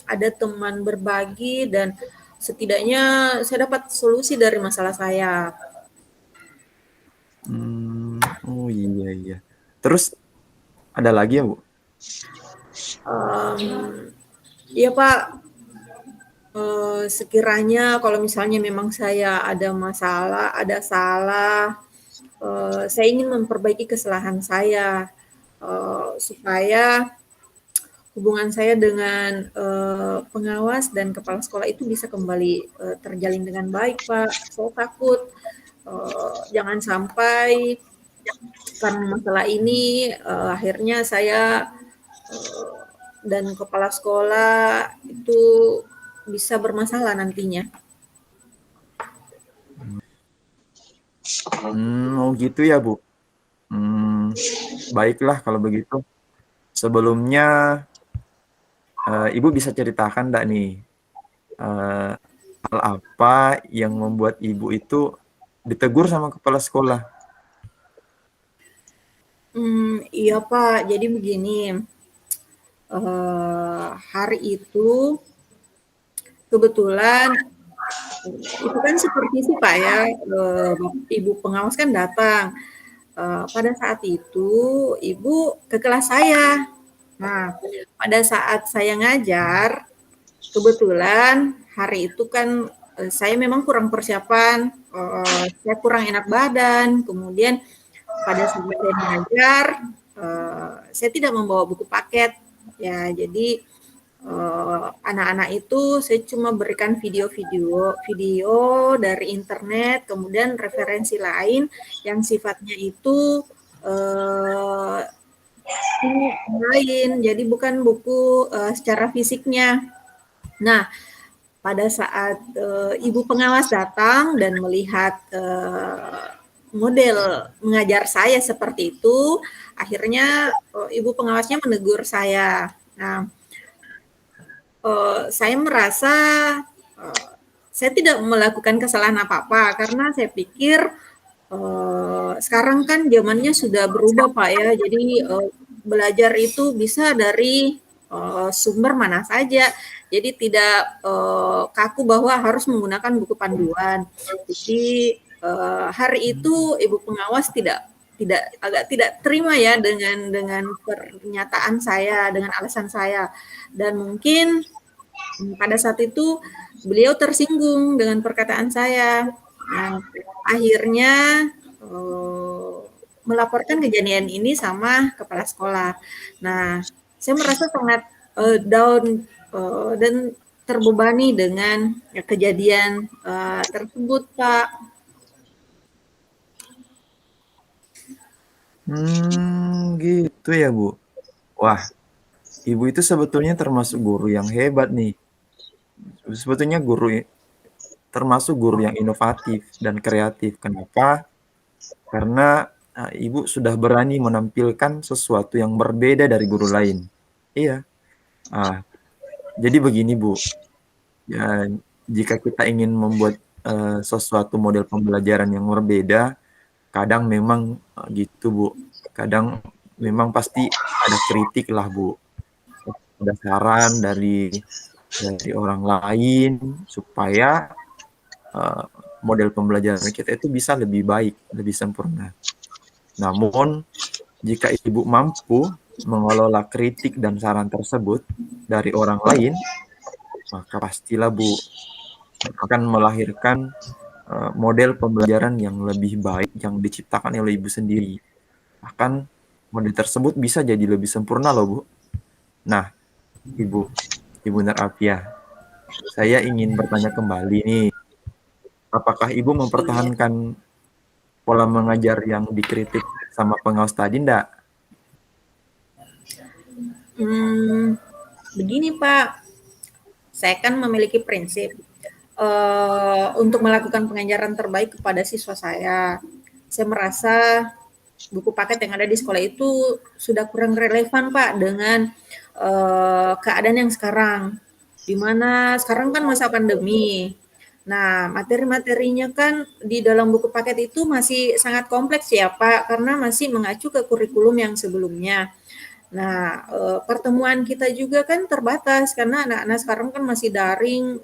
ada teman berbagi dan setidaknya saya dapat solusi dari masalah saya. Oh iya iya. Terus ada lagi ya Bu? Iya Pak, sekiranya kalau misalnya memang saya ada masalah, ada salah, saya ingin memperbaiki kesalahan saya supaya hubungan saya dengan pengawas dan kepala sekolah itu bisa kembali terjalin dengan baik, Pak. Saya takut jangan sampai karena masalah ini akhirnya saya dan kepala sekolah itu bisa bermasalah nantinya. Oh gitu ya Bu. Baiklah kalau begitu. Sebelumnya Ibu bisa ceritakan enggak nih hal apa yang membuat Ibu itu ditegur sama kepala sekolah? Iya Pak, jadi begini, hari itu kebetulan itu kan supervisi Pak ya, Ibu pengawas kan datang. Pada saat itu Ibu ke kelas saya. Nah, pada saat saya ngajar, kebetulan hari itu kan saya memang kurang persiapan, saya kurang enak badan, kemudian pada saat saya mengajar, saya tidak membawa buku paket, ya jadi anak-anak itu saya cuma berikan video dari internet, kemudian referensi lain yang sifatnya itu lain, jadi bukan buku secara fisiknya. Nah, pada saat ibu pengawas datang dan melihat model mengajar saya seperti itu, akhirnya ibu pengawasnya menegur saya. Nah, saya merasa saya tidak melakukan kesalahan apa-apa karena saya pikir sekarang kan zamannya sudah berubah Pak ya, jadi belajar itu bisa dari sumber mana saja, jadi tidak kaku bahwa harus menggunakan buku panduan. Jadi hari itu ibu pengawas agak tidak terima ya dengan pernyataan saya, dengan alasan saya, dan mungkin pada saat itu beliau tersinggung dengan perkataan saya. Nah, akhirnya melaporkan kejadian ini sama kepala sekolah. Nah, saya merasa sangat down dan terbebani dengan kejadian tersebut, Pak. Gitu ya Bu. Wah, Ibu itu sebetulnya termasuk guru yang hebat nih. sebetulnya termasuk guru yang inovatif dan kreatif. Kenapa? Karena Ibu sudah berani menampilkan sesuatu yang berbeda dari guru lain. Iya. Jadi begini Bu, ya, jika kita ingin membuat sesuatu model pembelajaran yang berbeda, kadang memang gitu Bu. Kadang memang pasti ada kritik lah Bu. Ada saran dari orang lain supaya model pembelajaran kita itu bisa lebih baik, lebih sempurna. Namun, jika Ibu mampu mengelola kritik dan saran tersebut dari orang lain, maka pastilah Bu akan melahirkan model pembelajaran yang lebih baik yang diciptakan oleh Ibu sendiri. Bahkan model tersebut bisa jadi lebih sempurna loh Bu. Nah, Ibu Nur Afiah, saya ingin bertanya kembali nih, apakah Ibu Iya. mempertahankan pola mengajar yang dikritik sama pengawas tadi enggak? Begini Pak, saya kan memiliki prinsip untuk melakukan pengajaran terbaik kepada siswa saya. Saya merasa buku paket yang ada di sekolah itu sudah kurang relevan Pak dengan keadaan yang sekarang. Di mana sekarang kan masa pandemi. Nah, materi-materinya kan di dalam buku paket itu masih sangat kompleks ya Pak, karena masih mengacu ke kurikulum yang sebelumnya. Nah, pertemuan kita juga kan terbatas karena anak-anak sekarang kan masih daring,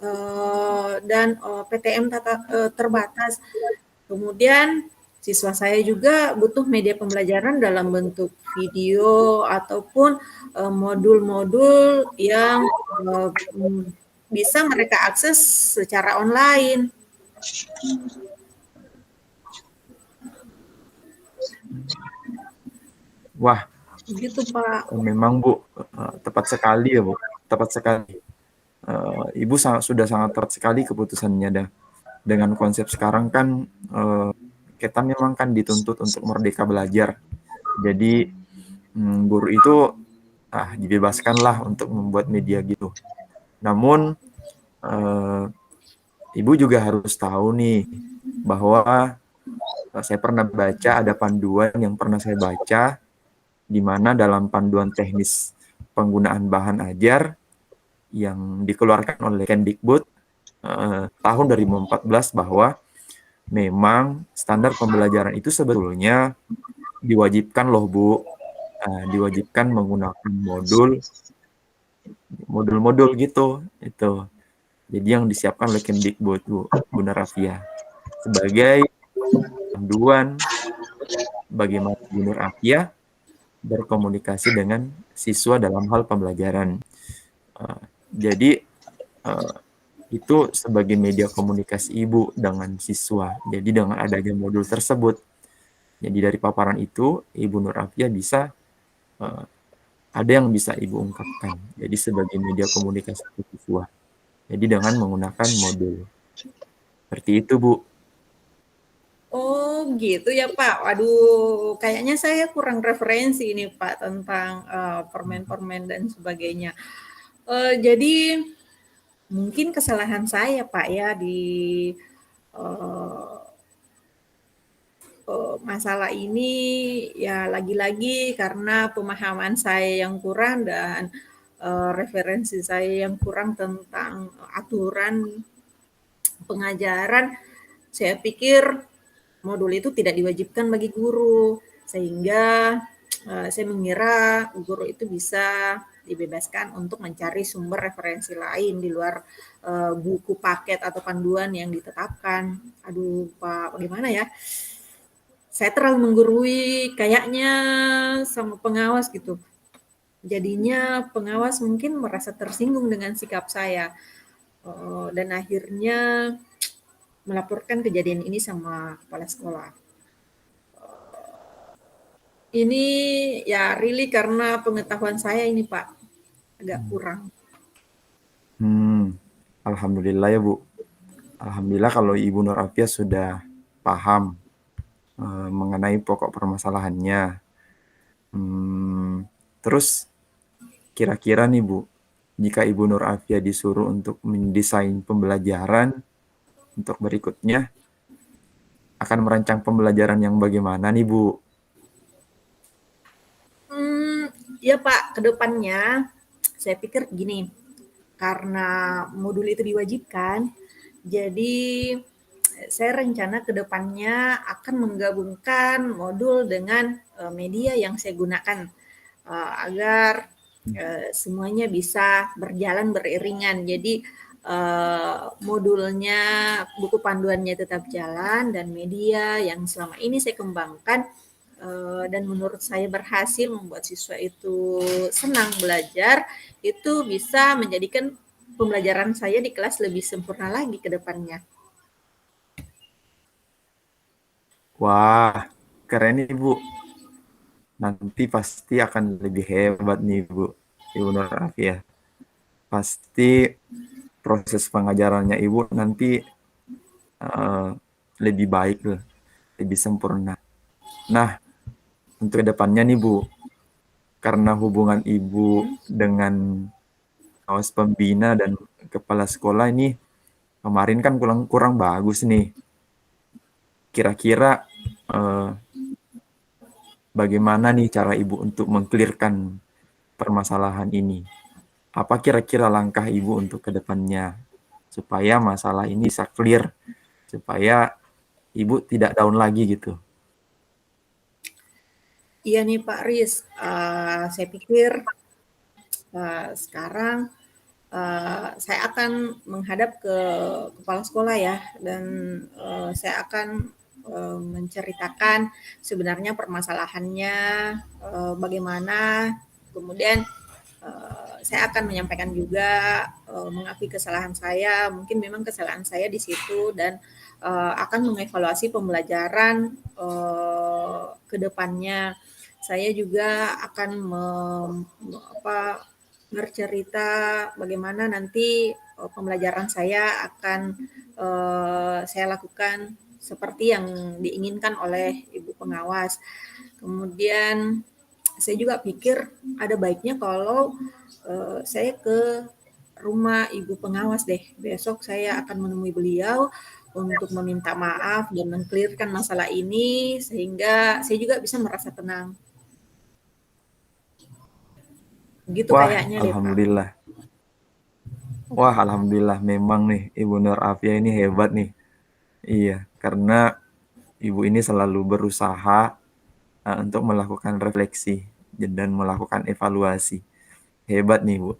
dan, PTM terbatas. Kemudian siswa saya juga butuh media pembelajaran dalam bentuk video ataupun, modul-modul yang, bisa mereka akses secara online. Wah, Gitu, Pak. memang Bu, tepat sekali ya Bu, tepat sekali. Ibu sudah sangat tepat sekali keputusannya dah. Dengan konsep sekarang kan kita memang kan dituntut untuk merdeka belajar. Jadi guru itu dibebaskanlah untuk membuat media gitu. Namun Ibu juga harus tahu nih bahwa saya pernah baca ada panduan yang pernah saya baca di mana dalam panduan teknis penggunaan bahan ajar yang dikeluarkan oleh Kemdikbud tahun 2014 bahwa memang standar pembelajaran itu sebetulnya diwajibkan loh Bu, diwajibkan menggunakan modul gitu itu. Jadi yang disiapkan oleh Kemdikbud Bu Narafia sebagai panduan bagaimana Bu Nur Afia berkomunikasi dengan siswa dalam hal pembelajaran. Jadi itu sebagai media komunikasi Ibu dengan siswa. Jadi dengan adanya modul tersebut, jadi dari paparan itu Ibu Nur Afia bisa ada yang bisa Ibu ungkapkan. Jadi sebagai media komunikasi ke siswa. Jadi dengan menggunakan modul. Seperti itu Bu. Oh gitu ya Pak. Waduh, kayaknya saya kurang referensi ini Pak tentang permen-permen dan sebagainya. Jadi mungkin kesalahan saya Pak ya di masalah ini ya lagi-lagi karena pemahaman saya yang kurang dan referensi saya yang kurang tentang aturan pengajaran. Saya pikir modul itu tidak diwajibkan bagi guru, sehingga saya mengira guru itu bisa dibebaskan untuk mencari sumber referensi lain di luar buku paket atau panduan yang ditetapkan. Aduh, Pak, bagaimana ya? Saya terlalu menggurui kayaknya sama pengawas gitu. Jadinya pengawas mungkin merasa tersinggung dengan sikap saya dan akhirnya melaporkan kejadian ini sama kepala sekolah. Ini ya really karena pengetahuan saya ini Pak, agak kurang. Alhamdulillah ya Bu. Alhamdulillah kalau Ibu Nur Afia sudah paham mengenai pokok permasalahannya. Terus kira-kira nih Bu, jika Ibu Nur Afia disuruh untuk mendesain pembelajaran untuk berikutnya, akan merancang pembelajaran yang bagaimana nih Bu? Ya Pak, kedepannya saya pikir gini, karena modul itu diwajibkan, jadi saya rencana kedepannya akan menggabungkan modul dengan media yang saya gunakan agar semuanya bisa berjalan beriringan. Jadi modulnya, buku panduannya tetap jalan dan media yang selama ini saya kembangkan dan menurut saya berhasil membuat siswa itu senang belajar, itu bisa menjadikan pembelajaran saya di kelas lebih sempurna lagi ke depannya. Wah, keren nih Bu. Nanti pasti akan lebih hebat nih Bu, Ibu Nur Afia. Pasti proses pengajarannya Ibu nanti lebih baik, lebih sempurna. Nah, untuk kedepannya nih Bu, karena hubungan Ibu dengan kawas pembina dan kepala sekolah ini kemarin kan kurang bagus nih. Kira-kira bagaimana nih cara Ibu untuk mengklirkan permasalahan ini? Apa kira-kira langkah Ibu untuk kedepannya supaya masalah ini bisa clear, supaya Ibu tidak down lagi gitu? Iya nih Pak Riz, saya pikir sekarang saya akan menghadap ke kepala sekolah ya, dan saya akan menceritakan sebenarnya permasalahannya bagaimana, kemudian saya akan menyampaikan juga mengakui kesalahan saya, mungkin memang kesalahan saya di situ, dan akan mengevaluasi pembelajaran ke depannya. Saya juga akan bercerita bagaimana nanti pembelajaran saya akan saya lakukan seperti yang diinginkan oleh ibu pengawas. Kemudian saya juga pikir ada baiknya kalau saya ke rumah ibu pengawas deh. Besok saya akan menemui beliau untuk meminta maaf dan mengklirkan masalah ini sehingga saya juga bisa merasa tenang. Gitu Wah, kayaknya deh, Pak. alhamdulillah. Wah, alhamdulillah memang nih Ibu Nur Afia ini hebat nih. Iya, karena Ibu ini selalu berusaha untuk melakukan refleksi dan melakukan evaluasi. Hebat nih, Bu.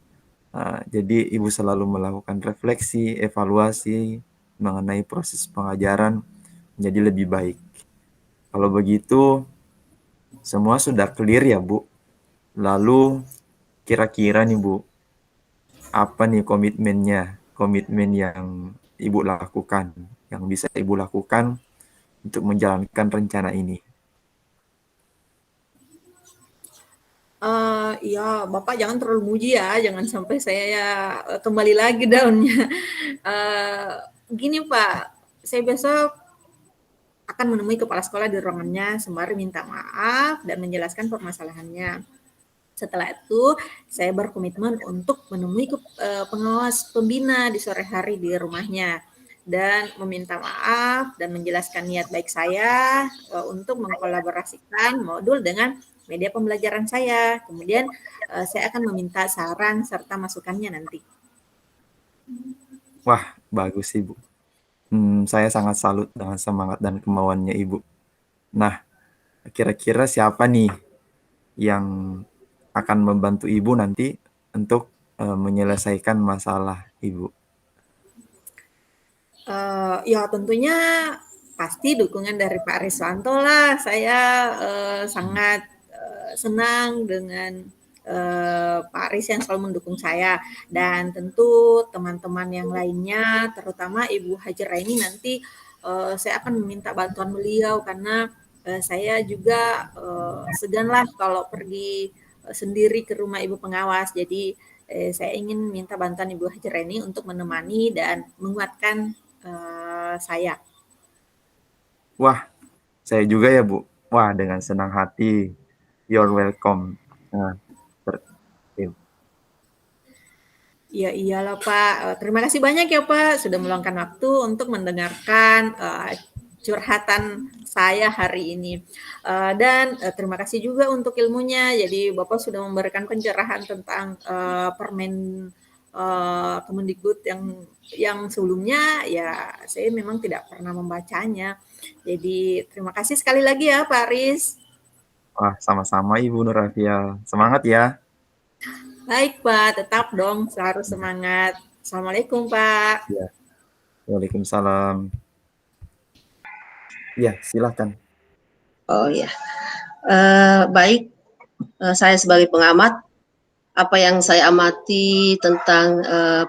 Jadi Ibu selalu melakukan refleksi, evaluasi mengenai proses pengajaran menjadi lebih baik. Kalau begitu, semua sudah clear ya, Bu. Lalu kira-kira nih, Bu, apa nih komitmennya? Komitmen yang Ibu lakukan, yang bisa Ibu lakukan untuk menjalankan rencana ini. Iya, Bapak jangan terlalu muji ya, jangan sampai saya kembali lagi daunnya. Gini Pak, saya besok akan menemui kepala sekolah di ruangannya sembari minta maaf dan menjelaskan permasalahannya. Setelah itu, saya berkomitmen untuk menemui pengawas pembina di sore hari di rumahnya dan meminta maaf dan menjelaskan niat baik saya untuk mengkolaborasikan modul dengan media pembelajaran saya. Kemudian saya akan meminta saran serta masukannya nanti. Wah, bagus Ibu. Saya sangat salut dengan semangat dan kemauannya Ibu. Nah, kira-kira siapa nih yang akan membantu Ibu nanti untuk menyelesaikan masalah Ibu? Ya tentunya pasti dukungan dari Pak Riswanto lah. Saya sangat senang dengan Pak Aris yang selalu mendukung saya, dan tentu teman-teman yang lainnya, terutama Ibu Hajar Raini nanti saya akan meminta bantuan beliau karena saya juga segan lah kalau pergi sendiri ke rumah Ibu pengawas. Jadi saya ingin minta bantuan Ibu Hajar Raini untuk menemani dan menguatkan saya. Wah, saya juga ya Bu. Wah, dengan senang hati. You're welcome. Nah, Iya iyalah Pak. Terima kasih banyak ya Pak sudah meluangkan waktu untuk mendengarkan curhatan saya hari ini. Dan terima kasih juga untuk ilmunya. Jadi Bapak sudah memberikan pencerahan tentang permen Kemendikbud yang sebelumnya ya saya memang tidak pernah membacanya. Jadi terima kasih sekali lagi ya Pak Aris. Wah, sama-sama Ibu Nur Afia. Semangat ya. Baik Pak, tetap dong harus semangat. Assalamualaikum Pak. Ya. Waalaikumsalam. Ya, silakan. Oh ya, baik. Saya sebagai pengamat, apa yang saya amati tentang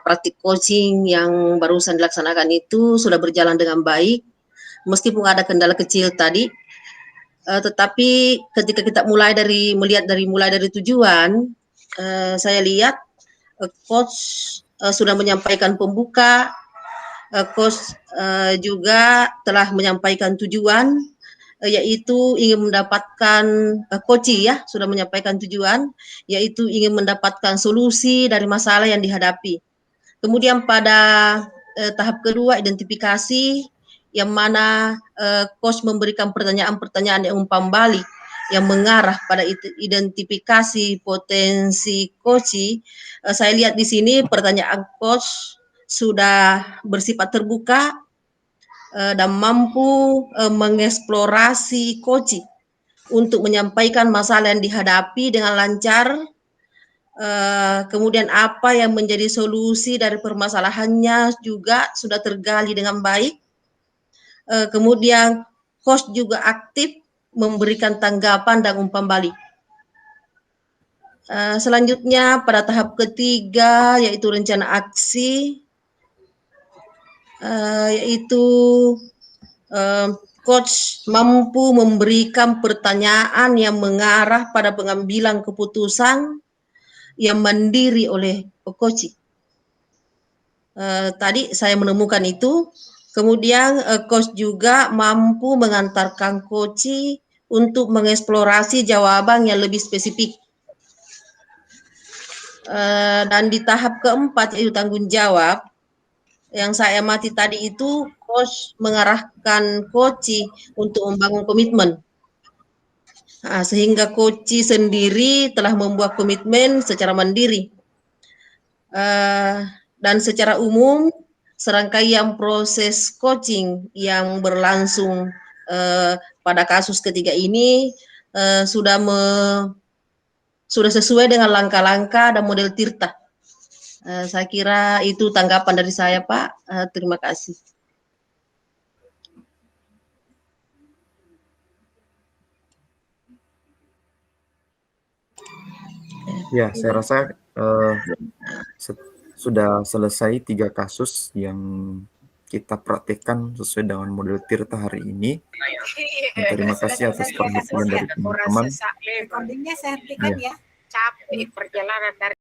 praktik coaching yang barusan dilaksanakan itu sudah berjalan dengan baik, meskipun ada kendala kecil tadi. Tetapi ketika kita mulai dari tujuan, saya lihat coach sudah menyampaikan pembuka, coach juga telah menyampaikan tujuan, yaitu ingin mendapatkan coach ya sudah menyampaikan tujuan, yaitu ingin mendapatkan solusi dari masalah yang dihadapi. Kemudian pada tahap kedua identifikasi, yang mana coach memberikan pertanyaan-pertanyaan yang umpan balik yang mengarah pada identifikasi potensi coach. Saya lihat di sini pertanyaan coach sudah bersifat terbuka dan mampu mengeksplorasi coach untuk menyampaikan masalah yang dihadapi dengan lancar. Kemudian apa yang menjadi solusi dari permasalahannya juga sudah tergali dengan baik. Kemudian host juga aktif memberikan tanggapan dan umpan balik. Selanjutnya pada tahap ketiga yaitu rencana aksi, yaitu coach mampu memberikan pertanyaan yang mengarah pada pengambilan keputusan yang mandiri oleh coach. Tadi saya menemukan itu. Kemudian coach juga mampu mengantarkan coach untuk mengeksplorasi jawaban yang lebih spesifik. Dan di tahap keempat yaitu tanggung jawab, yang saya amati tadi itu coach mengarahkan coach untuk membangun komitmen. Sehingga coach sendiri telah membuat komitmen secara mandiri. Dan secara umum serangkaian proses coaching yang berlangsung pada kasus ketiga ini sudah sesuai dengan langkah-langkah dan model Tirta. Saya kira itu tanggapan dari saya, Pak. Terima kasih. Ya, saya rasa sudah selesai 3 kasus yang kita praktekkan sesuai dengan model Tirta hari ini. Dan terima kasih atas perhatian dari teman-teman. Recordingnya saya hentikan ya. Capek perjalanan dari